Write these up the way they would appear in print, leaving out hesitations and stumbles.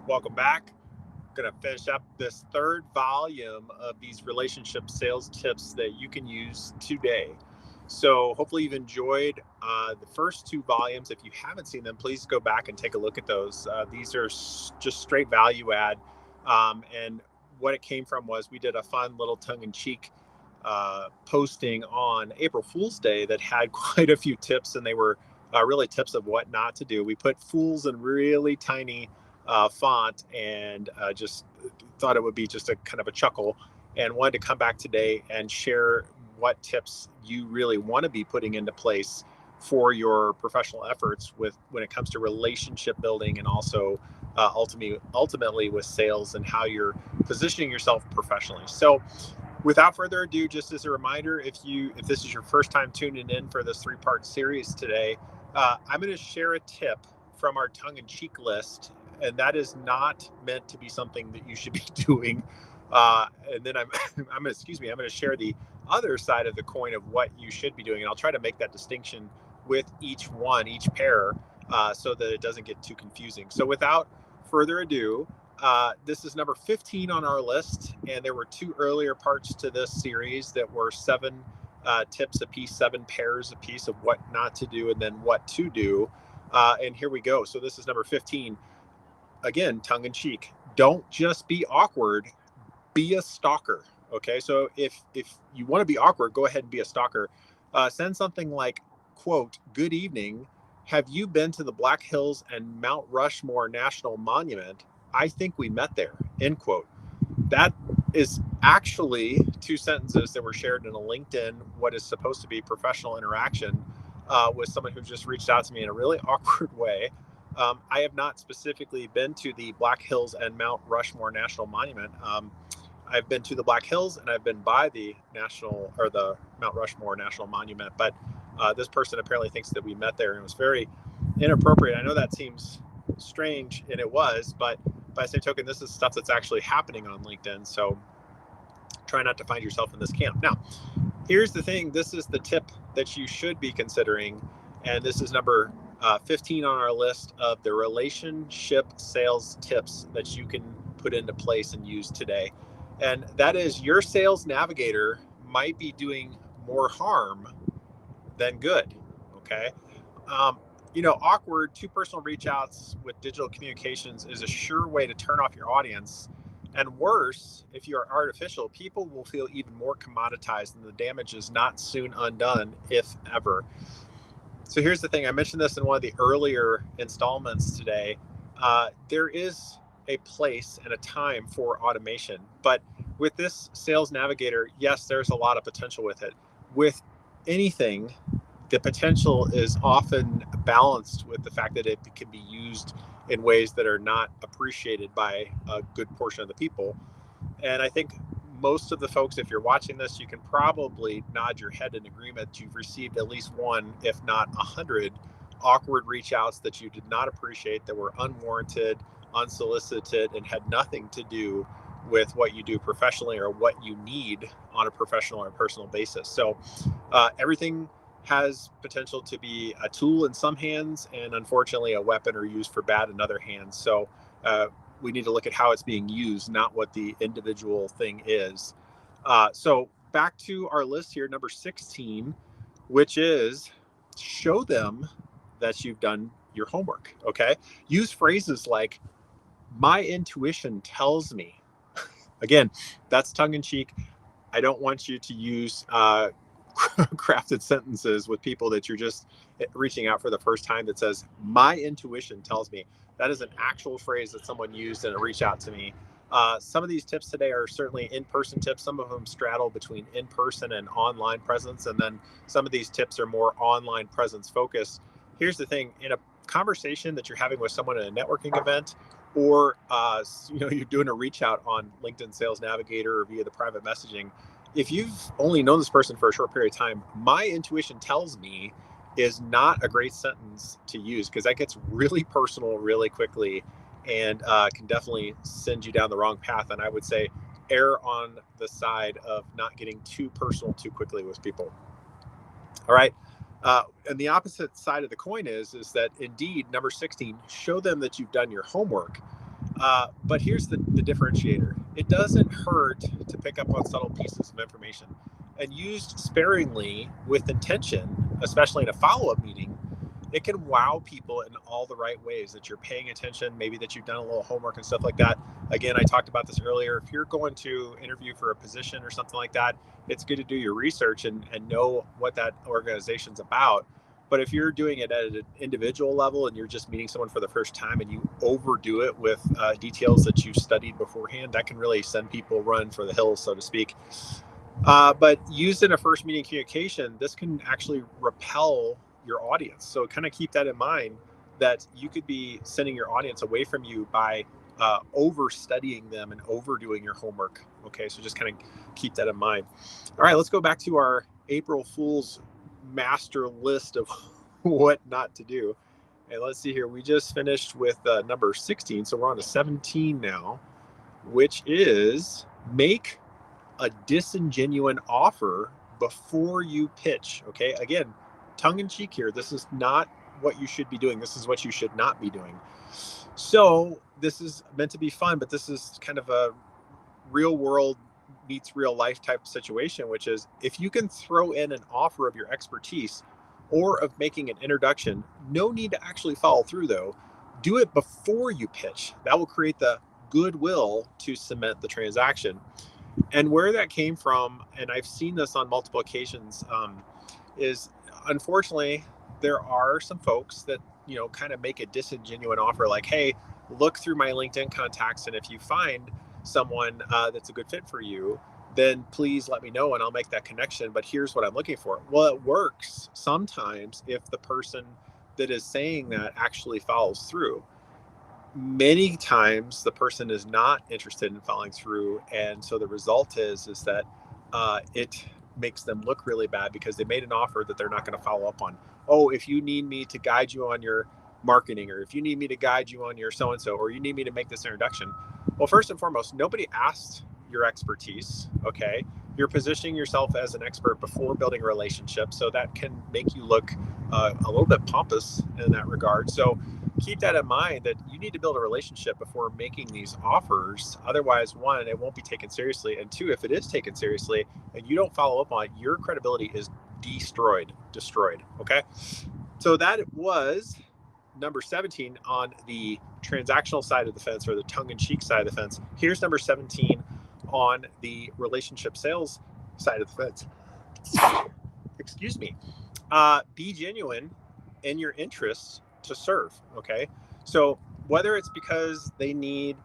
Welcome back. Going to finish up this third volume of these relationship sales tips that you can use today. So hopefully you've enjoyed the first two volumes. If you haven't seen them, please go back and take a look at those. These are just straight value add. And what it came from was we did a fun little tongue-in-cheek posting on April Fool's Day that had quite a few tips, and they were really tips of what not to do. We put fools in really tiny font and just thought it would be just a kind of a chuckle, and wanted to come back today and share what tips you really want to be putting into place for your professional efforts when it comes to relationship building, and also ultimately with sales and how you're positioning yourself professionally. So without further ado, just as a reminder, if this is your first time tuning in for this 3-part series today, I'm going to share a tip from our tongue-in-cheek list, and that is not meant to be something that you should be doing. And then I'm going to share the other side of the coin of what you should be doing, and I'll try to make that distinction with each pair, so that it doesn't get too confusing. So without further ado, this is number 15 on our list, and there were 2 earlier parts to this series that were 7 tips a piece, 7 pairs a piece of what not to do and then what to do. And here we go. So this is number 15. Again, tongue in cheek. Don't just be awkward, be a stalker. Okay. So if you want to be awkward, go ahead and be a stalker. Send something like, quote, "Good evening. Have you been to the Black Hills and Mount Rushmore National Monument? I think we met there," end quote. That is actually 2 sentences that were shared in a LinkedIn, what is supposed to be professional interaction with someone who just reached out to me in a really awkward way. I have not specifically been to the Black Hills and Mount Rushmore National Monument. I've been to the Black Hills and I've been by the Mount Rushmore National Monument, but this person apparently thinks that we met there, and it was very inappropriate. I know that seems strange, and it was, but by the same token, this is stuff that's actually happening on LinkedIn. So try not to find yourself in this camp. Now, here's the thing. This is the tip that you should be considering. And this is number 15 on our list of the relationship sales tips that you can put into place and use today. And that is, your sales navigator might be doing more harm than good. Okay. Awkward 2 personal reach outs with digital communications is a sure way to turn off your audience. And worse, if you are artificial, people will feel even more commoditized, and the damage is not soon undone, if ever. So here's the thing. I mentioned this in one of the earlier installments today. There is a place and a time for automation, but with this sales navigator, yes, there's a lot of potential with it. With anything, the potential is often balanced with the fact that it can be used in ways that are not appreciated by a good portion of the people. And I think most of the folks, if you're watching this, you can probably nod your head in agreement. You've received at least 1, if not 100, awkward reach outs that you did not appreciate, that were unwarranted, unsolicited, and had nothing to do with what you do professionally or what you need on a professional or personal basis. So everything has potential to be a tool in some hands, and unfortunately a weapon or used for bad in other hands. So we need to look at how it's being used, not what the individual thing is. So back to our list here, number 16, which is show them that you've done your homework. Okay. Use phrases like, "My intuition tells me." Again, that's tongue in cheek. I don't want you to use crafted sentences with people that you're just reaching out for the first time that says, "My intuition tells me." That is an actual phrase that someone used in a reach out to me. Some of these tips today are certainly in-person tips. Some of them straddle between in-person and online presence. And then some of these tips are more online presence focused. Here's the thing. In a conversation that you're having with someone at a networking event, or you're doing a reach out on LinkedIn Sales Navigator or via the private messaging, if you've only known this person for a short period of time, "My intuition tells me" is not a great sentence to use, because that gets really personal really quickly, and can definitely send you down the wrong path. And I would say err on the side of not getting too personal too quickly with people. All right. And the opposite side of the coin is that indeed, number 16, show them that you've done your homework. But here's the differentiator. It doesn't hurt to pick up on subtle pieces of information, and used sparingly with intention, especially in a follow-up meeting, it can wow people in all the right ways, that you're paying attention, maybe that you've done a little homework and stuff like that. Again, I talked about this earlier. If you're going to interview for a position or something like that, it's good to do your research and know what that organization's about. But if you're doing it at an individual level and you're just meeting someone for the first time and you overdo it with details that you studied beforehand, that can really send people run for the hills, so to speak. But used in a first meeting communication, this can actually repel your audience. So kind of keep that in mind, that you could be sending your audience away from you by over studying them and overdoing your homework. Okay, so just kind of keep that in mind. All right, let's go back to our April Fool's master list of what not to do. And let's see here. We just finished with number 16, so we're on to 17 now, which is make a disingenuous offer before you pitch. Okay, again, tongue in cheek here. This is not what you should be doing. This is what you should not be doing. So this is meant to be fun, but this is kind of a real world meets real life type situation, which is if you can throw in an offer of your expertise or of making an introduction, no need to actually follow through though. Do it before you pitch. That will create the goodwill to cement the transaction. And where that came from, and I've seen this on multiple occasions, is unfortunately there are some folks that kind of make a disingenuous offer, like, hey, look through my LinkedIn contacts, and if you find someone that's a good fit for you, then please let me know and I'll make that connection, but here's what I'm looking for. Well, it works sometimes if the person that is saying that actually follows through. Many times the person is not interested in following through, and so the result is that it makes them look really bad because they made an offer that they're not going to follow up on. Oh, if you need me to guide you on your marketing, or if you need me to guide you on your so-and-so, or you need me to make this introduction. Well, first and foremost, nobody asked your expertise, okay? You're positioning yourself as an expert before building a relationship, so that can make you look a little bit pompous in that regard. So keep that in mind, that you need to build a relationship before making these offers. Otherwise, one, it won't be taken seriously, and two, if it is taken seriously and you don't follow up on it, your credibility is destroyed, okay? So that was number 17 on the transactional side of the fence, or the tongue-in-cheek side of the fence. Here's number 17 on the relationship sales side of the fence. Excuse me. Be genuine in your interests to serve. Okay, so whether it's because they need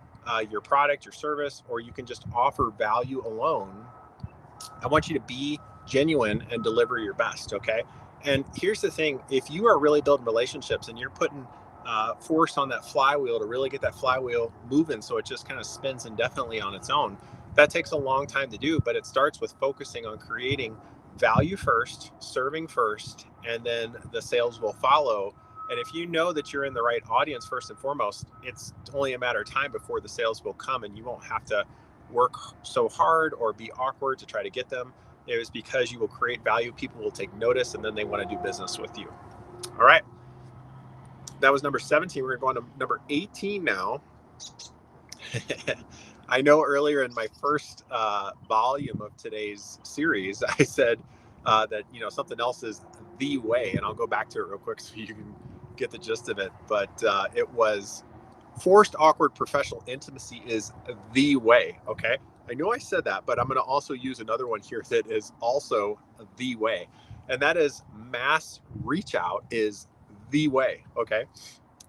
your product, your service, or you can just offer value alone, I want you to be genuine and deliver your best. Okay, and here's the thing: if you are really building relationships and you're putting force on that flywheel to really get that flywheel moving so it just kind of spins indefinitely on its own, that takes a long time to do, but it starts with focusing on creating value first, serving first, and then the sales will follow. And if you know that you're in the right audience first and foremost, it's only a matter of time before the sales will come, and you won't have to work so hard or be awkward to try to get them. It was because you will create value, people will take notice, and then they want to do business with you. All right. That was number 17. We're going to number 18 now. I know earlier in my first volume of today's series, I said that something else is the way, and I'll go back to it real quick so you can get the gist of it. But it was forced, awkward professional intimacy is the way. Okay, I know I said that, but I'm going to also use another one here that is also the way, and that is mass reach out is the way. Okay,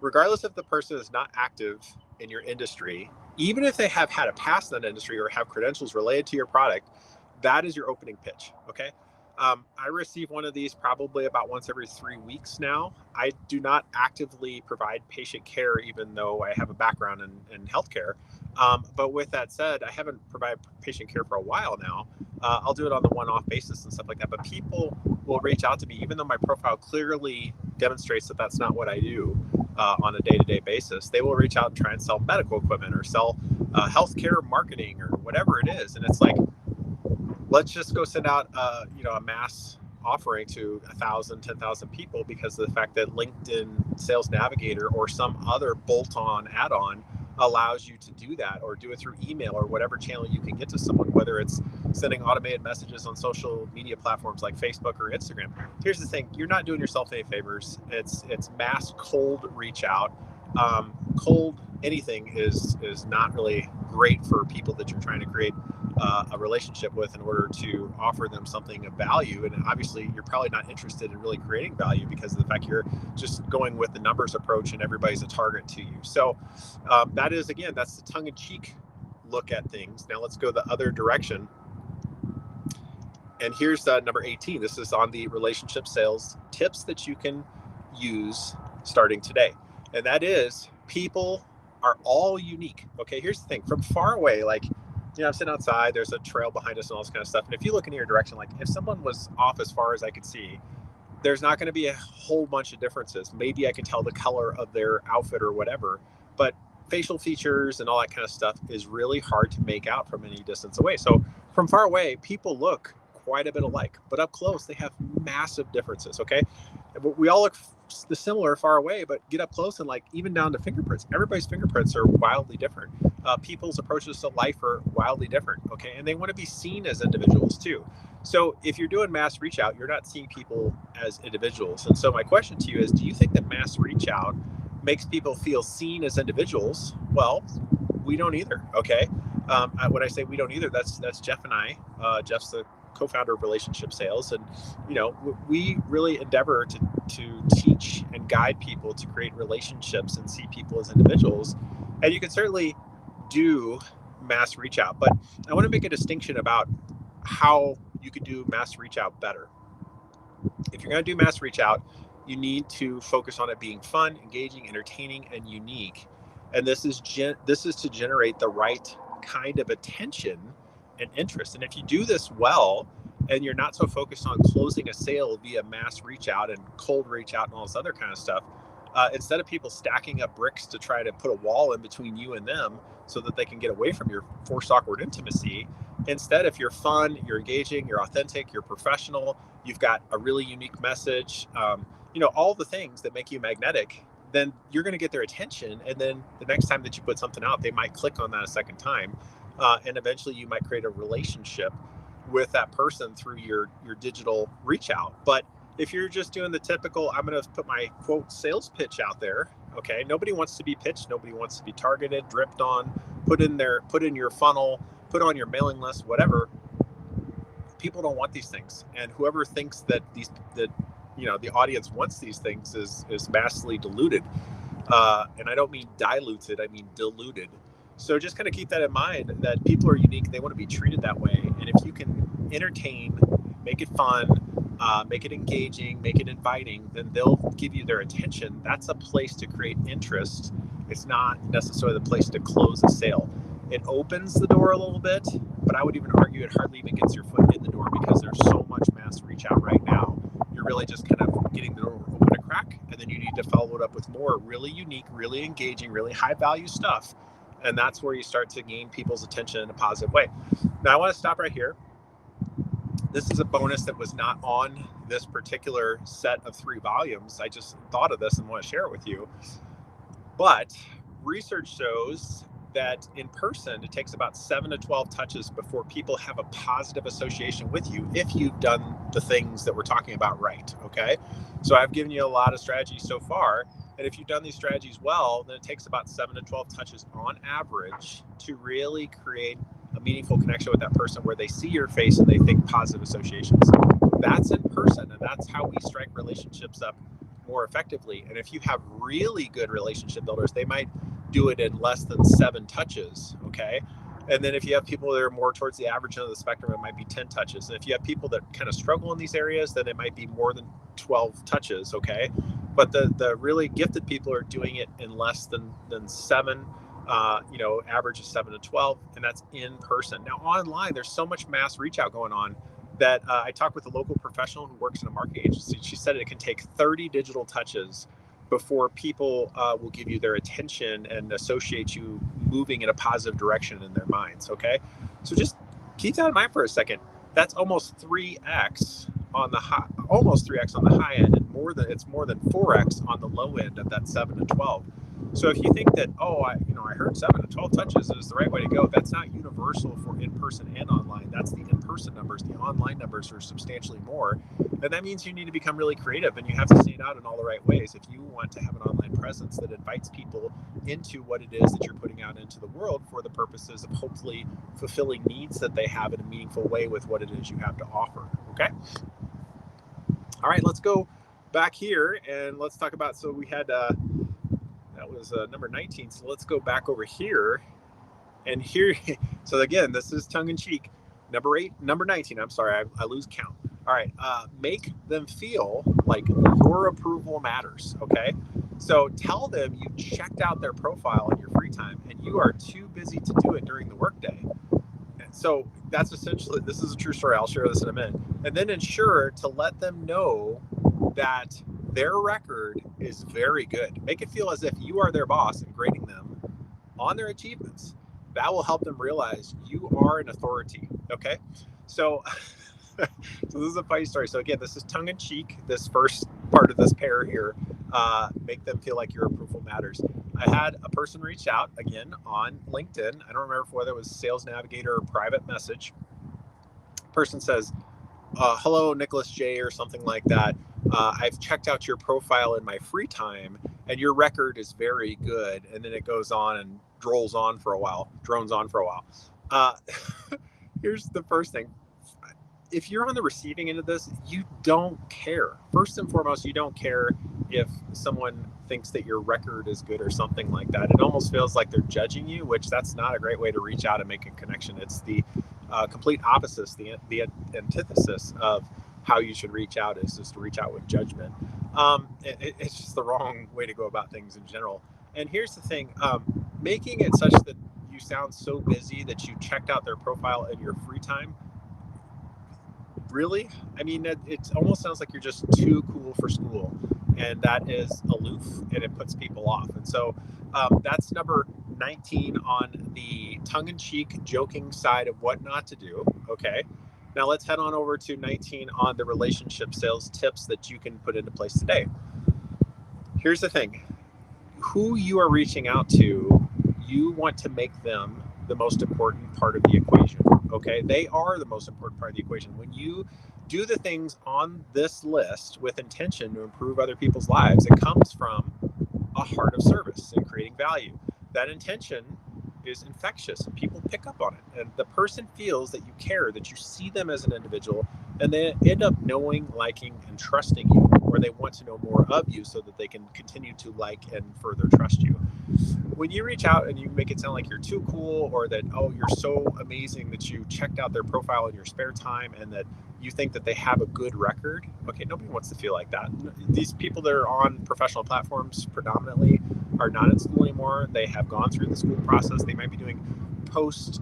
regardless if the person is not active in your industry, even if they have had a past in that industry or have credentials related to your product, that is your opening pitch. Okay. I receive one of these probably about once every 3 weeks now. I do not actively provide patient care, even though I have a background in healthcare. But with that said, I haven't provided patient care for a while now. I'll do it on the one-off basis and stuff like that. But people will reach out to me, even though my profile clearly demonstrates that that's not what I do on a day-to-day basis. They will reach out and try and sell medical equipment or sell healthcare marketing or whatever it is. And it's like, let's just go send out a mass offering to 1,000, 10,000 people because of the fact that LinkedIn Sales Navigator or some other bolt-on add-on allows you to do that, or do it through email or whatever channel you can get to someone, whether it's sending automated messages on social media platforms like Facebook or Instagram. Here's the thing, you're not doing yourself any favors. It's mass cold reach out. Cold anything is not really great for people that you're trying to create a relationship with in order to offer them something of value. And obviously you're probably not interested in really creating value because of the fact you're just going with the numbers approach and everybody's a target to you. So that is, again, that's the tongue-in-cheek look at things. Now let's go the other direction. And here's number 18. This is on the relationship sales tips that you can use starting today. And that is, people are all unique. Okay, here's the thing. From far away, like, I'm sitting outside, there's a trail behind us and all this kind of stuff. And if you look in your direction, like if someone was off as far as I could see, there's not going to be a whole bunch of differences. Maybe I could tell the color of their outfit or whatever, but facial features and all that kind of stuff is really hard to make out from any distance away. So from far away, people look quite a bit alike, but up close, they have massive differences. Okay. We all look similar far away, but get up close and like even down to fingerprints. Everybody's fingerprints are wildly different. People's approaches to life are wildly different. Okay. And they want to be seen as individuals too. So if you're doing mass reach out, you're not seeing people as individuals. And so my question to you is, do you think that mass reach out makes people feel seen as individuals? Well, we don't either. Okay. When I say we don't either, that's Jeff and I. Jeff's the co-founder of RelationsHIp Sales, and we really endeavor to teach and guide people to create relationships and see people as individuals. And you can certainly do mass reach out, but I want to make a distinction about how you could do mass reach out better. If you're going to do mass reach out, you need to focus on it being fun, engaging, entertaining, and unique. And this is to generate the right kind of attention and interest. And if you do this well, and you're not so focused on closing a sale via mass reach out and cold reach out and all this other kind of stuff, instead of people stacking up bricks to try to put a wall in between you and them so that they can get away from your forced awkward intimacy, instead, if you're fun, you're engaging, you're authentic, you're professional, you've got a really unique message, all the things that make you magnetic, then you're going to get their attention. And then the next time that you put something out, they might click on that a second time. And eventually you might create a relationship with that person through your digital reach out. But if you're just doing the typical, I'm going to put my quote sales pitch out there. Okay. Nobody wants to be pitched. Nobody wants to be targeted, dripped on, put in your funnel, put on your mailing list, whatever. People don't want these things. And whoever thinks that the audience wants these things is vastly diluted. And I don't mean diluted, I mean diluted. So just kind of keep that in mind, that people are unique. They want to be treated that way. And if you can entertain, make it fun, make it engaging, make it inviting, then they'll give you their attention. That's a place to create interest. It's not necessarily the place to close a sale. It opens the door a little bit, but I would even argue it hardly even gets your foot in the door, because there's so much mass reach out right now. You're really just kind of getting the door open a crack, and then you need to follow it up with more really unique, really engaging, really high value stuff. And that's where you start to gain people's attention in a positive way. Now, I want to stop right here. This is a bonus that was not on this particular set of 3 volumes. I just thought of this and want to share it with you. But research shows that in person, it takes about 7 to 12 touches before people have a positive association with you, if you've done the things that we're talking about right. Okay. So I've given you a lot of strategies so far. And if you've done these strategies well, then it takes about 7 to 12 touches on average to really create a meaningful connection with that person, where they see your face and they think positive associations. That's in person, and that's how we strike relationships up more effectively. And if you have really good relationship builders, they might do it in less than 7 touches. Okay. And then if you have people that are more towards the average end of the spectrum, it might be 10 touches. And if you have people that kind of struggle in these areas, then it might be more than 12 touches. Okay. But the really gifted people are doing it in less than 7, average of 7 to 12, and that's in person. Now online, there's so much mass reach out going on that I talked with a local professional who works in a marketing agency. She said it can take 30 digital touches before people will give you their attention and associate you moving in a positive direction in their minds. Okay. So just keep that in mind for a second. That's almost 3x on the high, almost 3x on the high end, and it's more than 4x on the low end of that 7 to 12. So if you think that, I I heard 7 to 12 touches is the right way to go. That's not universal for in-person and online. That's the in-person numbers. The online numbers are substantially more. And that means you need to become really creative, and you have to stand out in all the right ways. If you want to have an online presence that invites people into what it is that you're putting out into the world for the purposes of hopefully fulfilling needs that they have in a meaningful way with what it is you have to offer. Okay. All right, let's go back here and let's talk about, so we had, that was number 19. So let's go back over here and here. So again, this is tongue in cheek. Number 19, I'm sorry, I lose count. All right, make them feel like your approval matters, okay? So tell them you checked out their profile in your free time and you are too busy to do it during the workday. So that's essentially, this is a true story. I'll share this in a minute. And then ensure to let them know that their record is very good. Make it feel as if you are their boss and grading them on their achievements. That will help them realize you are an authority, okay? So, so this is a funny story. So again, this is tongue in cheek, this first part of this pair here. Make them feel like your approval matters. I had a person reach out again on LinkedIn. I don't remember whether it was Sales Navigator or private message. Person says, hello, Nicholas J, or something like that. I've checked out your profile in my free time and your record is very good. And then it goes on and drones on for a while. Here's the first thing. If you're on the receiving end of this, you don't care. First and foremost, you don't care if someone thinks that your record is good or something like that. It almost feels like they're judging you, which that's not a great way to reach out and make a connection. It's the complete opposite, the antithesis of how you should reach out is just to reach out with judgment. It's just the wrong way to go about things in general. And here's the thing, making it such that you sound so busy that you checked out their profile in your free time. Really? I mean, it almost sounds like you're just too cool for school, and that is aloof, and it puts people off. And so that's number 19 on the tongue-in-cheek, joking side of what not to do. Okay. Now let's head on over to 19 on the relationship sales tips that you can put into place today. Here's the thing. Who you are reaching out to, you want to make them the most important part of the equation. Okay, they are the most important part of the equation. When you do the things on this list with intention to improve other people's lives, it comes from a heart of service and creating value. That intention is infectious and people pick up on it. And the person feels that you care, that you see them as an individual, and they end up knowing, liking, and trusting you, or they want to know more of you so that they can continue to like and further trust you. When you reach out and you make it sound like you're too cool, or that, oh, you're so amazing that you checked out their profile in your spare time and that you think that they have a good record, okay, nobody wants to feel like that. These people that are on professional platforms predominantly are not in school anymore. They have gone through the school process. They might be doing post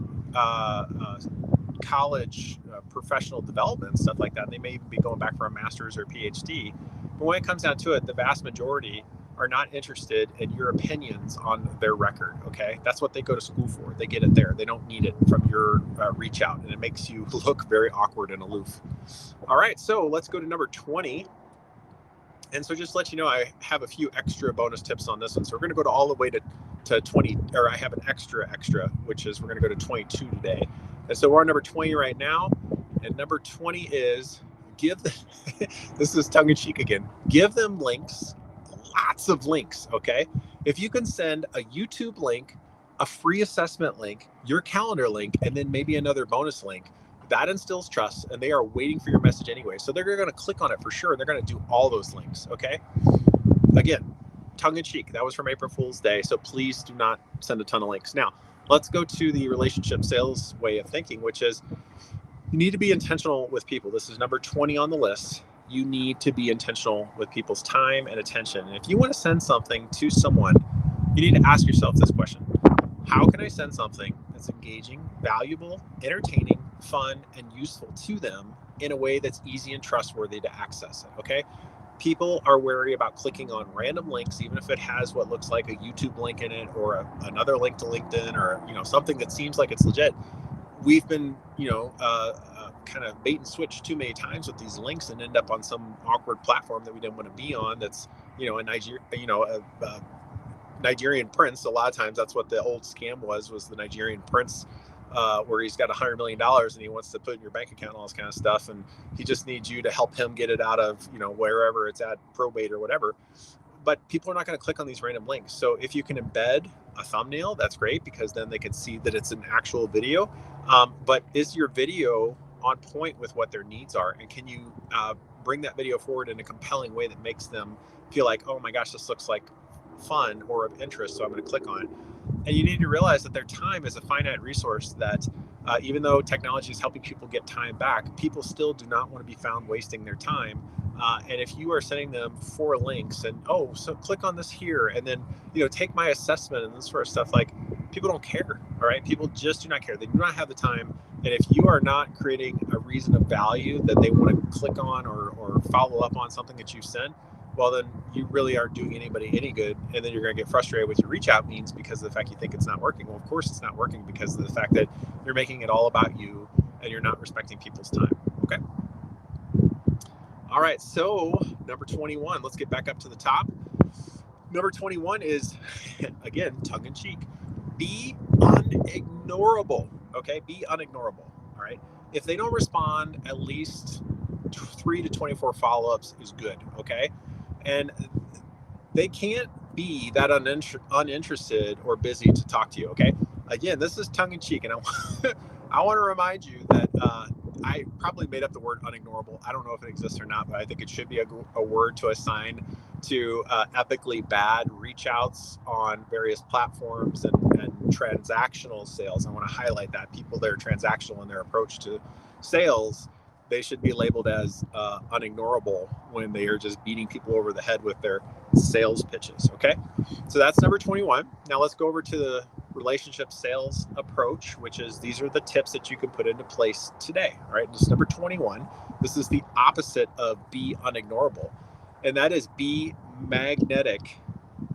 college professional development, stuff like that. They may even be going back for a master's or PhD. But when it comes down to it, the vast majority are not interested in your opinions on their record, okay? That's what they go to school for. They get it there. They don't need it from your reach out, and it makes you look very awkward and aloof. All right, so let's go to number 20. And so just to let you know, I have a few extra bonus tips on this one. So we're gonna go to all the way to 20, or I have an extra, which is we're gonna go to 22 today. And so we're on number 20 right now. And number 20 is this is tongue in cheek again, give them links, lots of links, okay? If you can send a YouTube link, a free assessment link, your calendar link, and then maybe another bonus link, that instills trust, and they are waiting for your message anyway. So they're going to click on it for sure. They're going to do all those links, okay? Again, tongue in cheek. That was from April Fool's Day, so please do not send a ton of links. Now, let's go to the relationship sales way of thinking, which is you need to be intentional with people. This is number 20 on the list. You need to be intentional with people's time and attention. And if you want to send something to someone, you need to ask yourself this question. How can I send something that's engaging, valuable, entertaining, fun, and useful to them in a way that's easy and trustworthy to access it, okay? People are wary about clicking on random links, even if it has what looks like a YouTube link in it, or another link to LinkedIn, or something that seems like it's legit. We've been, kind of bait and switch too many times with these links and end up on some awkward platform that we didn't want to be on. That's, a Nigeria, Nigerian prince. A lot of times that's what the old scam was the Nigerian prince, where he's got $100 million and he wants to put in your bank account, all this kind of stuff. And he just needs you to help him get it out of, wherever it's at, probate or whatever. But people are not going to click on these random links. So if you can embed a thumbnail, that's great, because then they can see that it's an actual video. But is your video on point with what their needs are? And can you bring that video forward in a compelling way that makes them feel like, oh my gosh, this looks like fun or of interest, so I'm going to click on it. And you need to realize that their time is a finite resource, that even though technology is helping people get time back, people still do not want to be found wasting their time. And if you are sending them 4 links and, so click on this here, and then, take my assessment and this sort of stuff, like, people don't care. All right. People just do not care. They do not have the time. And if you are not creating a reason of value that they want to click on or follow up on something that you sent, well, then you really aren't doing anybody any good. And then you're going to get frustrated with your reach out means because of the fact you think it's not working. Well, of course it's not working, because of the fact that you're making it all about you and you're not respecting people's time. Okay. All right. So number 21, let's get back up to the top. Number 21 is, again, tongue in cheek. Be unignorable. Okay. Be unignorable. All right. If they don't respond, at least 3 to 24 follow-ups is good. Okay. And they can't be that uninterested or busy to talk to you. Okay. Again, this is tongue in cheek. And I want to remind you that I probably made up the word unignorable. I don't know if it exists or not, but I think it should be a word to assign to epically bad reach outs on various platforms and transactional sales. I want to highlight that people that are transactional in their approach to sales, they should be labeled as unignorable when they are just beating people over the head with their sales pitches. Okay. So that's number 21. Now let's go over to the relationship sales approach, which is, these are the tips that you can put into place today. All right. This is number 21. This is the opposite of be unignorable. And that is be magnetic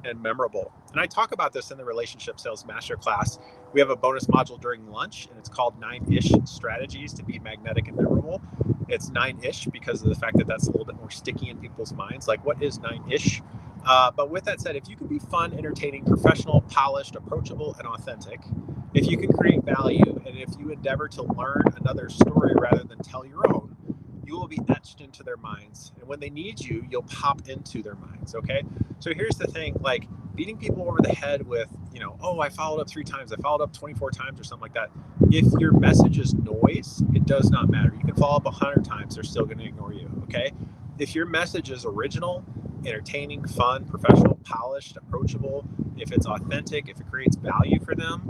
and memorable. And I talk about this in the Relationship Sales Masterclass. We have a bonus module during lunch, and it's called 9-ish strategies to be magnetic and memorable. It's 9-ish because of the fact that that's a little bit more sticky in people's minds. Like, what is 9-ish? But with that said, if you can be fun, entertaining, professional, polished, approachable, and authentic, if you can create value, and if you endeavor to learn another story rather than tell your own, you will be etched into their minds. And when they need you, you'll pop into their minds. Okay. So here's the thing, like, beating people over the head with, I followed up 3 times, I followed up 24 times or something like that. If your message is noise, it does not matter. You can follow up 100 times, they're still going to ignore you. Okay. If your message is original, entertaining, fun, professional, polished, approachable, if it's authentic, if it creates value for them,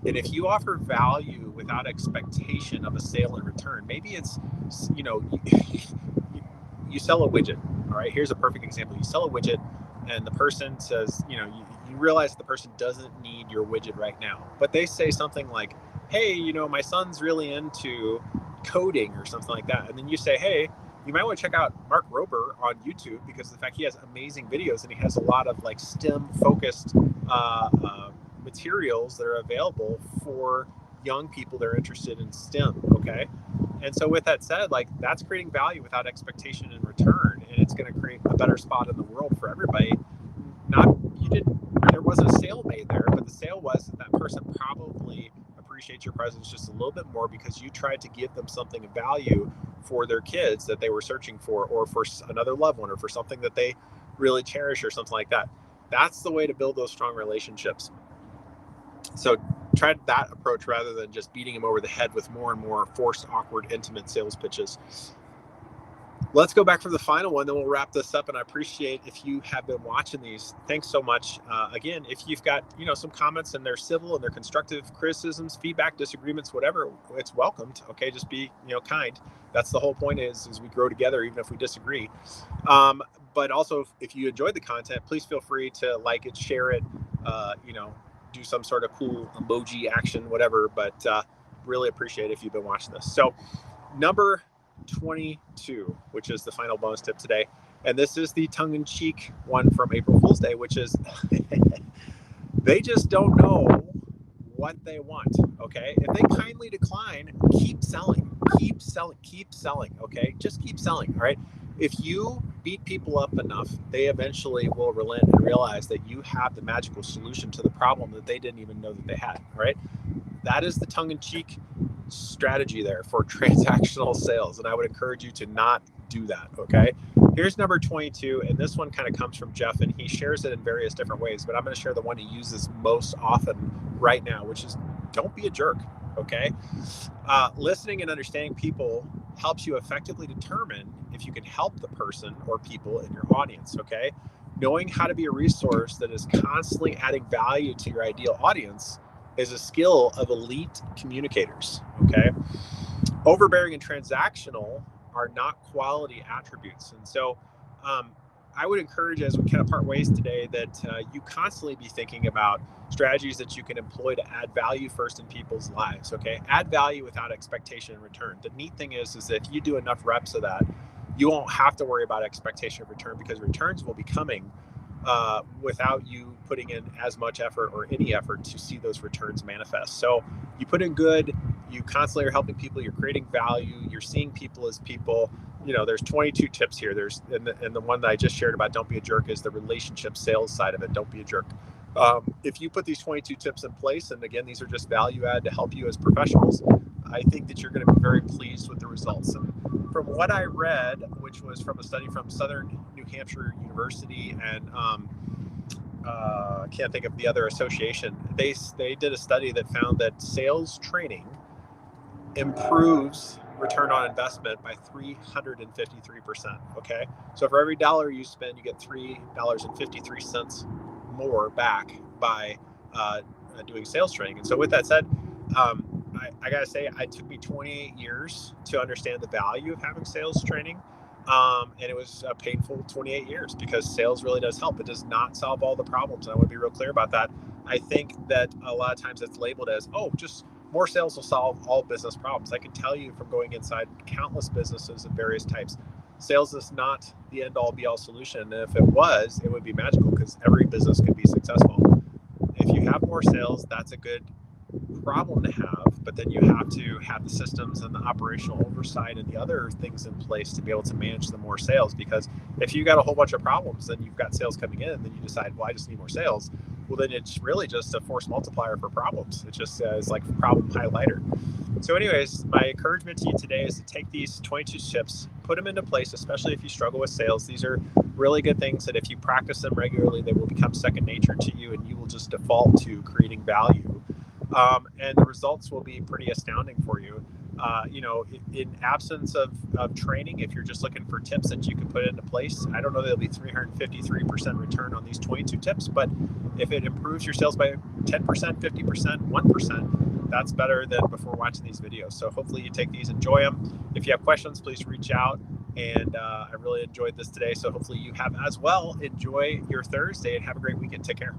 and if you offer value without expectation of a sale in return, maybe it's, you sell a widget. All right, here's a perfect example. You sell a widget and the person says, you realize the person doesn't need your widget right now, but they say something like, hey, my son's really into coding or something like that. And then you say, hey, you might want to check out Mark Rober on YouTube, because of the fact he has amazing videos and he has a lot of like STEM focused materials that are available for young people that are interested in STEM. Okay. And so with that said, like, that's creating value without expectation in return. And it's going to create a better spot in the world for everybody. There wasn't a sale made there, but the sale was that person probably appreciates your presence just a little bit more because you tried to give them something of value for their kids that they were searching for, or for another loved one, or for something that they really cherish or something like that. That's the way to build those strong relationships. So try that approach rather than just beating them over the head with more and more forced, awkward, intimate sales pitches. Let's go back for the final one, then we'll wrap this up. And I appreciate if you have been watching these. Thanks so much. Again, if you've got, some comments and they're civil and they're constructive criticisms, feedback, disagreements, whatever, it's welcomed. Okay. Just be, kind. That's the whole point is we grow together, even if we disagree. But also if you enjoyed the content, please feel free to like it, share it, do some sort of cool emoji action, whatever, but really appreciate it if you've been watching this. So number 22, which is the final bonus tip today. And this is the tongue-in-cheek one from April Fool's Day, which is they just don't know what they want. Okay. If they kindly decline, keep selling, okay. Just keep selling. All right. If you beat people up enough, they eventually will relent and realize that you have the magical solution to the problem that they didn't even know that they had, right? That is the tongue-in-cheek strategy there for transactional sales. And I would encourage you to not do that, okay? Here's number 22, and this one kind of comes from Jeff, and he shares it in various different ways, but I'm going to share the one he uses most often right now, which is don't be a jerk, okay? Listening and understanding people helps you effectively determine if you can help the person or people in your audience, okay? Knowing how to be a resource that is constantly adding value to your ideal audience is a skill of elite communicators, okay? Overbearing and transactional are not quality attributes. And so I would encourage, as we kind of part ways today, that you constantly be thinking about strategies that you can employ to add value first in people's lives, okay? Add value without expectation in return. The neat thing is that if you do enough reps of that, you won't have to worry about expectation of return, because returns will be coming without you putting in as much effort or any effort to see those returns manifest. So you put in good, you constantly are helping people, you're creating value, you're seeing people as people. You know, there's 22 tips here. There's and the one that I just shared about don't be a jerk is the relationship sales side of it. Don't be a jerk. If you put these 22 tips in place, and again, these are just value add to help you as professionals, I think that you're going to be very pleased with the results. And from what I read, which was from a study from Southern New Hampshire University and I can't think of the other association, they did a study that found that sales training improves return on investment by 353%. Okay, so for every dollar you spend, you get $3.53 more back by doing sales training. And so with that said, I gotta say, it took me 28 years to understand the value of having sales training. And it was a painful 28 years, because sales really does help. It does not solve all the problems. And I want to be real clear about that. I think that a lot of times it's labeled as, oh, just more sales will solve all business problems. I can tell you from going inside countless businesses of various types, sales is not the end all be all solution. And if it was, it would be magical, because every business could be successful. If you have more sales, that's a good problem to have, but then you have to have the systems and the operational oversight and the other things in place to be able to manage the more sales. Because if you got a whole bunch of problems, then you've got sales coming in, and then you decide, well, I just need more sales. Well, then it's really just a force multiplier for problems. It just is like a problem highlighter. So anyways, my encouragement to you today is to take these 22 tips, put them into place, especially if you struggle with sales. These are really good things that if you practice them regularly, they will become second nature to you, and you will just default to creating value. And the results will be pretty astounding for you. In absence of training, if you're just looking for tips that you can put into place, I don't know that it'll be 353% return on these 22 tips, but if it improves your sales by 10%, 50%, 1%, that's better than before watching these videos. So hopefully you take these, enjoy them. If you have questions, please reach out. And I really enjoyed this today. So hopefully you have as well. Enjoy your Thursday and have a great weekend. Take care.